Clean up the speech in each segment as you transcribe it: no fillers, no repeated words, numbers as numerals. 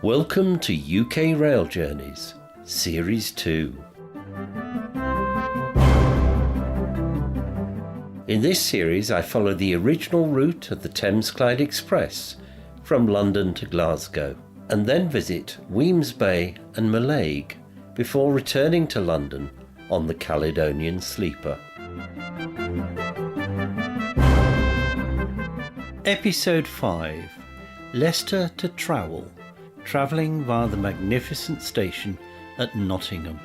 Welcome to UK Rail Journeys, Series 2. In this series I follow the original route of the Thames Clyde Express from London to Glasgow, and then visit Wemyss Bay and Mallaig before returning to London on the Caledonian Sleeper. Episode 5, Leicester to Trowell, travelling via the magnificent station at Nottingham.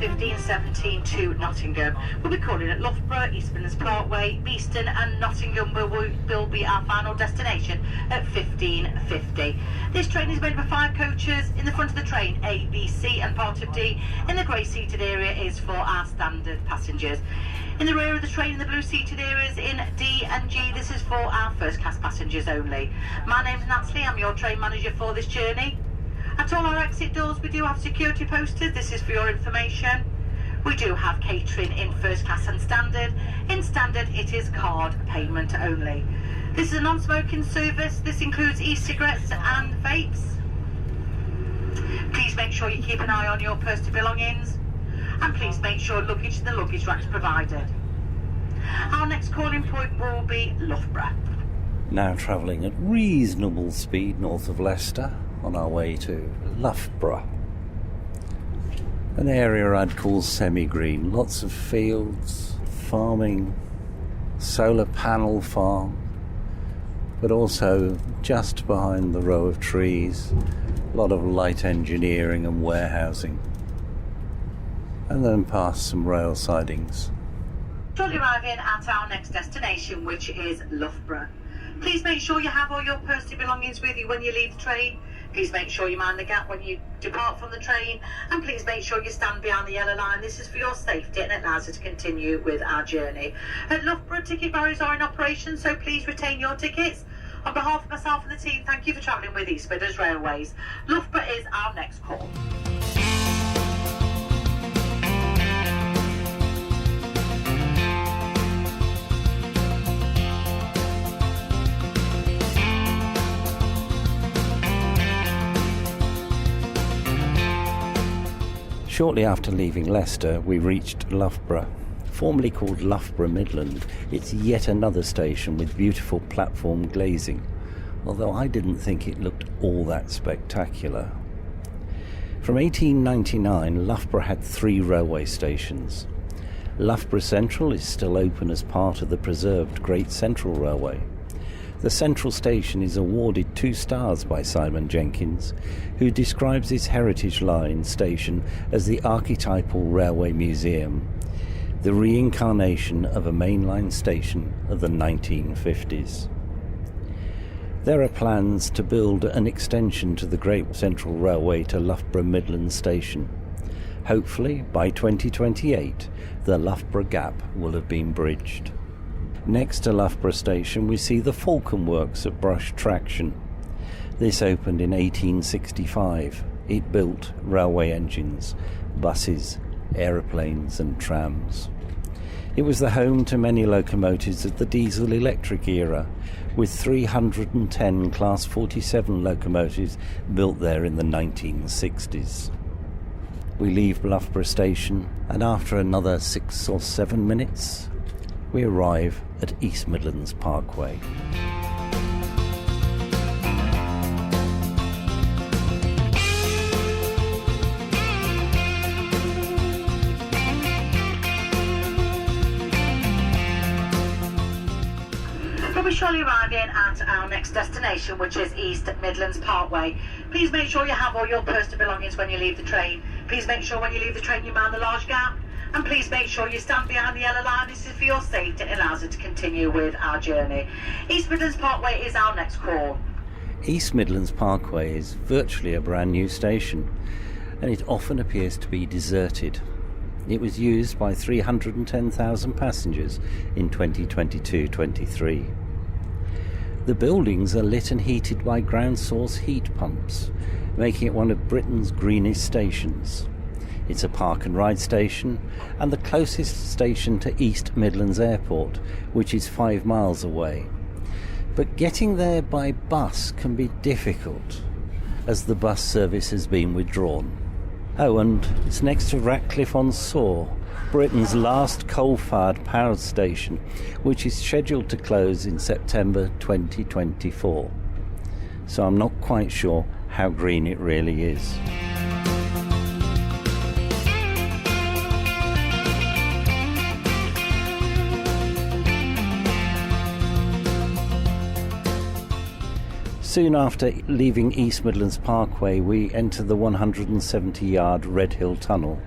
1517 to Nottingham. We'll be calling at Loughborough, East Midlands Parkway, Beeching and Nottingham will be our final destination at 1550. This train is made up of 5 coaches. In the front of the train, A, B, C and part of D. In the grey seated area is for our standard passengers. In the rear of the train, in the blue seated areas in D and G, this is for our first class passengers only. My name's Natalie, I'm your train manager for this journey. At all our exit doors we do have security posters, this is for your information. We do have catering in first class and standard. In standard it is card payment only. This is a non-smoking service, this includes e-cigarettes and vapes. Please make sure you keep an eye on your personal belongings. And please make sure luggage in the luggage rack is provided. Our next calling point will be Loughborough. Now travelling at reasonable speed north of Leicester on our way to Loughborough. An area I'd call semi-green, lots of fields, farming, solar panel farm, but also just behind the row of trees, a lot of light engineering and warehousing. And then past some rail sidings. Shortly arriving at our next destination, which is Loughborough. Please make sure you have all your personal belongings with you when you leave the train. Please make sure you mind the gap when you depart from the train. And please make sure you stand behind the yellow line. This is for your safety and it allows us to continue with our journey. At Loughborough, ticket barriers are in operation, so please retain your tickets. On behalf of myself and the team, thank you for travelling with East Midlands Railways. Loughborough is our next call. Shortly after leaving Leicester, we reached Loughborough. Formerly called Loughborough Midland, it's yet another station with beautiful platform glazing, although I didn't think it looked all that spectacular. From 1899, Loughborough had 3 railway stations. Loughborough Central is still open as part of the preserved Great Central Railway. The central station is awarded 2 stars by Simon Jenkins, who describes its heritage line station as the archetypal railway museum, the reincarnation of a mainline station of the 1950s. There are plans to build an extension to the Great Central Railway to Loughborough Midland Station. Hopefully, by 2028, the Loughborough Gap will have been bridged. Next to Loughborough Station we see the Falcon Works at Brush Traction. This opened in 1865. It built railway engines, buses, aeroplanes and trams. It was the home to many locomotives of the diesel-electric era, with 310 Class 47 locomotives built there in the 1960s. We leave Loughborough Station and after another 6 or 7 minutes we arrive at East Midlands Parkway. We'll be shortly arriving at our next destination, which is East Midlands Parkway. Please make sure you have all your personal belongings when you leave the train. Please make sure when you leave the train you mind the large gap. And please make sure you stand behind the yellow line. This is for your safety and allows us to continue with our journey. East Midlands Parkway is our next call. East Midlands Parkway is virtually a brand new station, and it often appears to be deserted. It was used by 310,000 passengers in 2022-23. The buildings are lit and heated by ground source heat pumps, making it one of Britain's greenest stations. It's a park and ride station and the closest station to East Midlands Airport, which is 5 miles away. But getting there by bus can be difficult, as the bus service has been withdrawn. Oh, and it's next to Ratcliffe-on-Soar, Britain's last coal-fired power station, which is scheduled to close in September 2024. So I'm not quite sure how green it really is. Soon after leaving East Midlands Parkway, we enter the 170-yard Red Hill Tunnel.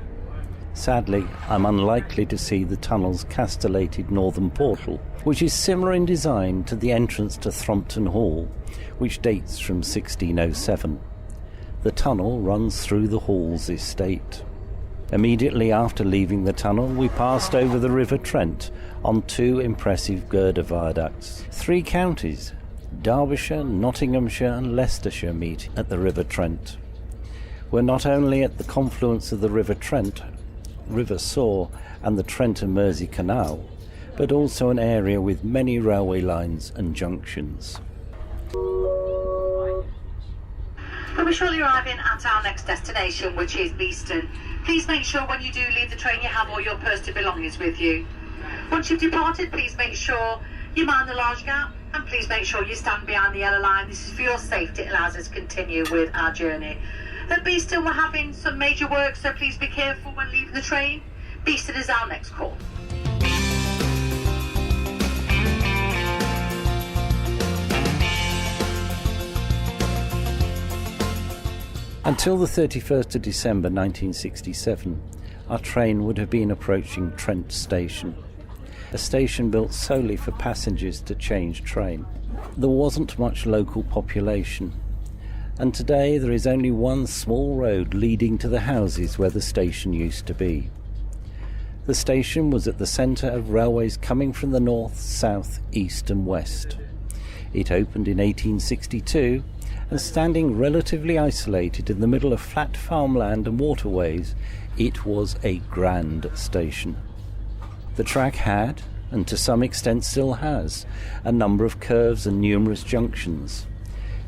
Sadly, I'm unlikely to see the tunnel's castellated northern portal, which is similar in design to the entrance to Thrompton Hall, which dates from 1607. The tunnel runs through the Hall's estate. Immediately after leaving the tunnel, we passed over the River Trent on 2 impressive girder viaducts. 3 counties, Derbyshire, Nottinghamshire and Leicestershire, meet at the River Trent. We're not only at the confluence of the River Trent, River Soar and the Trent and Mersey Canal, but also an area with many railway lines and junctions. We'll be shortly arriving at our next destination, which is Beeching. Please make sure when you do leave the train you have all your personal belongings with you. Once you've departed, please make sure you mind the large gap, and please make sure you stand behind the yellow line. This is for your safety. It allows us to continue with our journey. At Beeching, we're having some major work, so please be careful when leaving the train. Beeching is our next call. Until the 31st of December 1967, our train would have been approaching Trent Station, a station built solely for passengers to change train. There wasn't much local population, and today there is only one small road leading to the houses where the station used to be. The station was at the centre of railways coming from the north, south, east and west. It opened in 1862, and standing relatively isolated in the middle of flat farmland and waterways, it was a grand station. The track had, and to some extent still has, a number of curves and numerous junctions.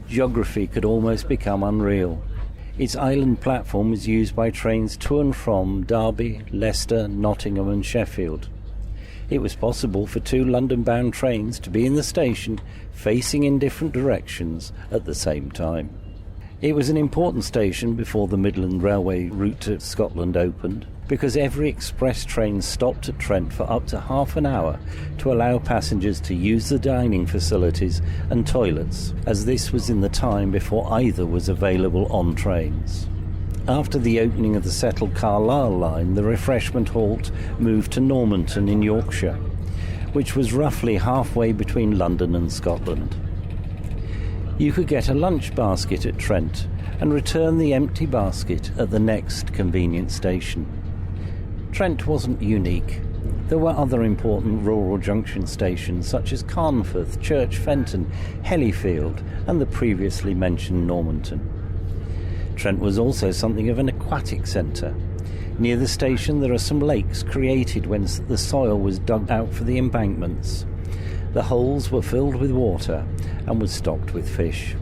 Geography could almost become unreal. Its island platform was used by trains to and from Derby, Leicester, Nottingham and Sheffield. It was possible for 2 London-bound trains to be in the station facing in different directions at the same time. It was an important station before the Midland Railway route to Scotland opened, because every express train stopped at Trent for up to half an hour to allow passengers to use the dining facilities and toilets, as this was in the time before either was available on trains. After the opening of the settled Carlisle line, the refreshment halt moved to Normanton in Yorkshire, which was roughly halfway between London and Scotland. You could get a lunch basket at Trent and return the empty basket at the next convenient station. Trent wasn't unique. There were other important rural junction stations such as Carnforth, Church Fenton, Hellifield and the previously mentioned Normanton. Trent was also something of an aquatic centre. Near the station there are some lakes created when the soil was dug out for the embankments. The holes were filled with water and was stocked with fish.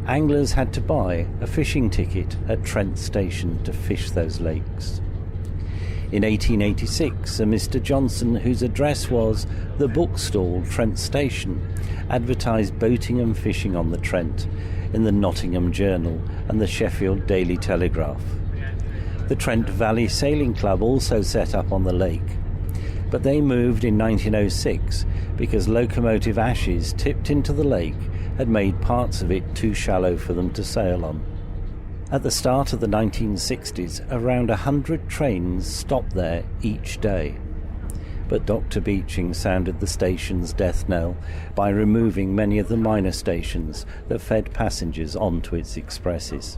Anglers had to buy a fishing ticket at Trent Station to fish those lakes. In 1886, a Mr. Johnson, whose address was the Bookstall, Trent Station, advertised boating and fishing on the Trent in the Nottingham Journal and the Sheffield Daily Telegraph. The Trent Valley Sailing Club also set up on the lake, but they moved in 1906 because locomotive ashes tipped into the lake had made parts of it too shallow for them to sail on. At the start of the 1960s, around 100 trains stopped there each day. but Dr. Beeching sounded the station's death knell by removing many of the minor stations that fed passengers onto its expresses.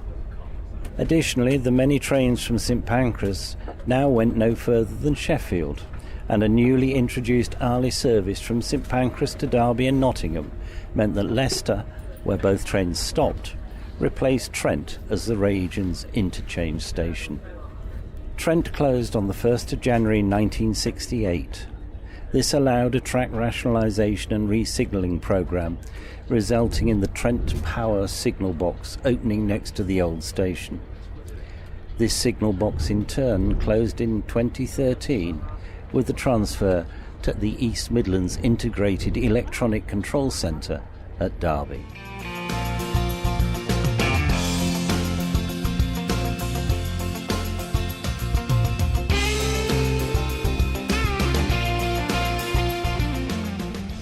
Additionally, the many trains from St Pancras now went no further than Sheffield, and a newly introduced hourly service from St Pancras to Derby and Nottingham meant that Leicester, where both trains stopped, replaced Trent as the region's interchange station. Trent closed on the 1st of January 1968. This allowed a track rationalisation and re-signalling programme, resulting in the Trent Power signal box opening next to the old station. This signal box in turn closed in 2013 with the transfer to the East Midlands Integrated Electronic Control Centre at Derby.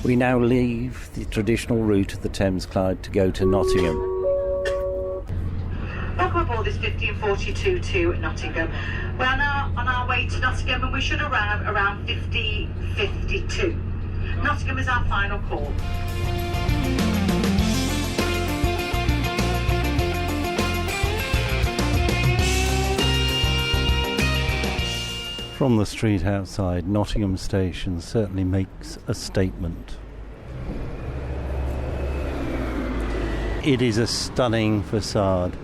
We now leave the traditional route of the Thames Clyde to go to Nottingham. Welcome aboard this 1542 to Nottingham. We are now on our way to Nottingham and we should arrive around 50:52. Nottingham is our final call. From the street outside, Nottingham Station certainly makes a statement. It is a stunning facade,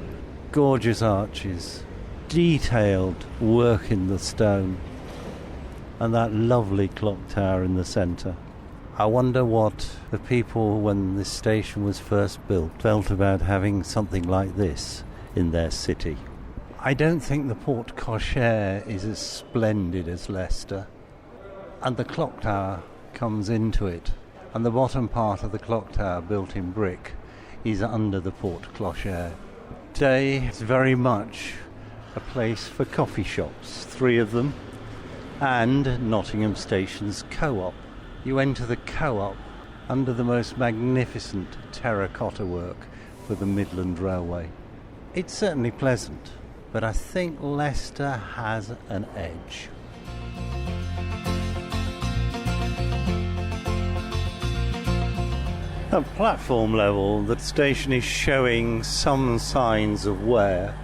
gorgeous arches, detailed work in the stone, and that lovely clock tower in the centre. I wonder what the people, when this station was first built, felt about having something like this in their city. I don't think the porte cochere is as splendid as Leicester, and the clock tower comes into it, and the bottom part of the clock tower, built in brick, is under the porte cochere. Today it's very much a place for coffee shops, 3 of them, and Nottingham Station's co-op. You enter the co-op under the most magnificent terracotta work for the Midland Railway. It's certainly pleasant, but I think Leicester has an edge. At platform level, the station is showing some signs of wear,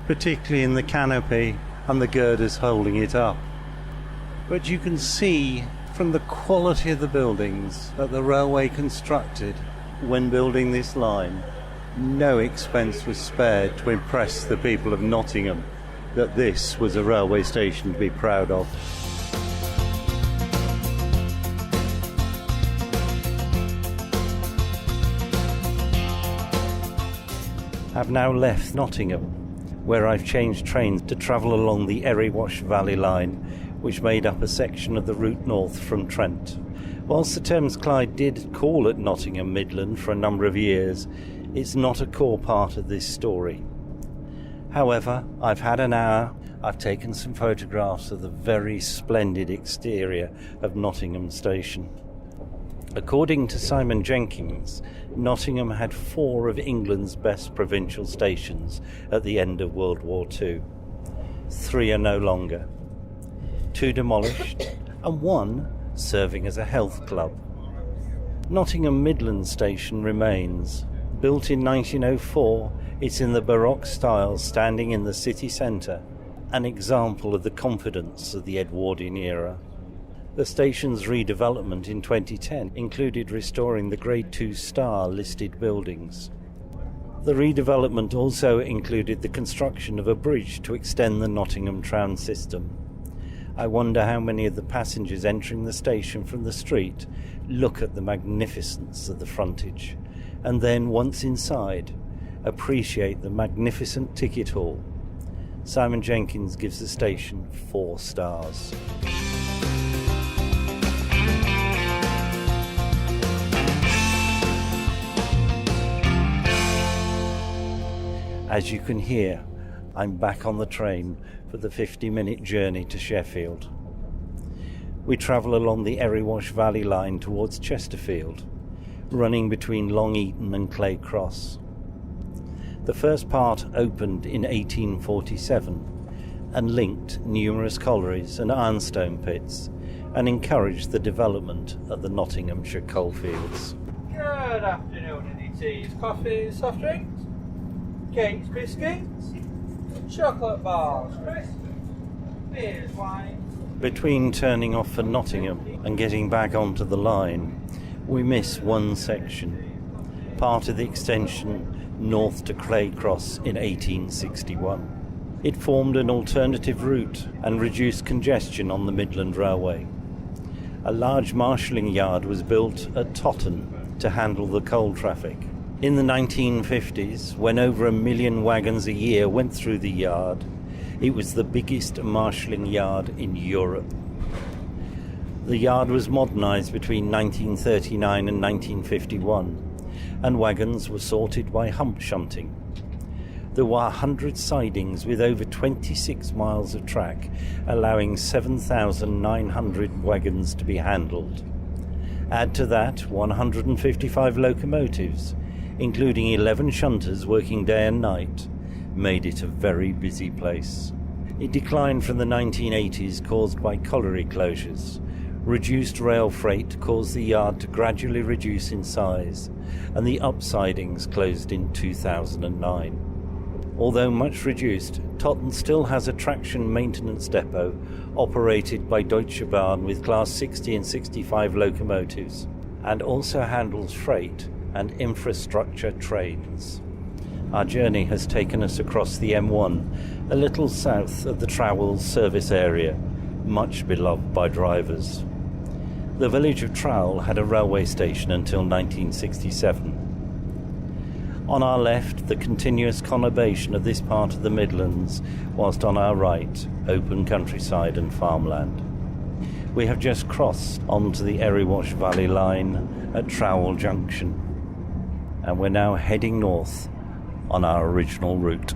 particularly in the canopy and the girders holding it up. But you can see from the quality of the buildings that the railway constructed when building this line, no expense was spared to impress the people of Nottingham that this was a railway station to be proud of. I've now left Nottingham, where I've changed trains to travel along the Erie-Wash Valley line, which made up a section of the route north from Trent. Whilst the Thames Clyde did call at Nottingham Midland for a number of years, it's not a core part of this story. However, I've had an hour, I've taken some photographs of the very splendid exterior of Nottingham Station. According to Simon Jenkins, Nottingham had 4 of England's best provincial stations at the end of World War II. 3 are no longer. 2 demolished, and 1 serving as a health club. Nottingham Midlands Station remains. Built in 1904, it's in the Baroque style, standing in the city centre, an example of the confidence of the Edwardian era. The station's redevelopment in 2010 included restoring the Grade 2 star listed buildings. The redevelopment also included the construction of a bridge to extend the Nottingham tram system. I wonder how many of the passengers entering the station from the street look at the magnificence of the frontage, and then, once inside, appreciate the magnificent ticket hall. Simon Jenkins gives the station 4 stars. As you can hear, I'm back on the train for the 50-minute journey to Sheffield. We travel along the Erie-Wash Valley line towards Chesterfield, running between Long Eaton and Clay Cross. The first part opened in 1847 and linked numerous collieries and ironstone pits and encourage the development of the Nottinghamshire coalfields. Good afternoon, any teas, coffees, soft drinks, cakes, biscuits, chocolate bars, crisps, beers, wine. Between turning off for Nottingham and getting back onto the line, we miss one section, part of the extension north to Claycross in 1861. It formed an alternative route and reduced congestion on the Midland Railway. A large marshalling yard was built at Totton to handle the coal traffic. In the 1950s, when over 1 million wagons a year went through the yard, it was the biggest marshalling yard in Europe. The yard was modernised between 1939 and 1951, and wagons were sorted by hump shunting. There were 100 sidings with over 26 miles of track, allowing 7,900 wagons to be handled. Add to that 155 locomotives, including 11 shunters working day and night, made it a very busy place. It declined from the 1980s caused by colliery closures. Reduced rail freight caused the yard to gradually reduce in size, and the upsidings closed in 2009. Although much reduced, Totton still has a traction maintenance depot operated by Deutsche Bahn with Class 60 and 65 locomotives, and also handles freight and infrastructure trains. Our journey has taken us across the M1, a little south of the Trowell service area, much beloved by drivers. The village of Trowell had a railway station until 1967. On our left, the continuous conurbation of this part of the Midlands, whilst on our right, open countryside and farmland. We have just crossed onto the Erywash Valley line at Trowell Junction, and we're now heading north on our original route.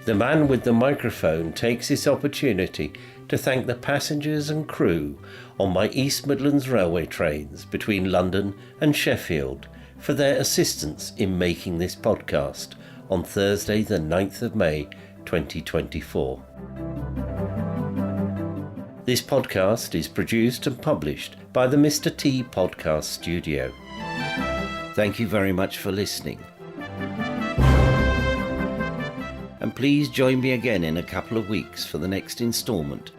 The man with the microphone takes this opportunity to thank the passengers and crew on my East Midlands Railway trains between London and Sheffield for their assistance in making this podcast on Thursday the 9th of May 2024. This podcast is produced and published by the Mr. T Podcast Studio. Thank you very much for listening. And please join me again in a couple of weeks for the next instalment.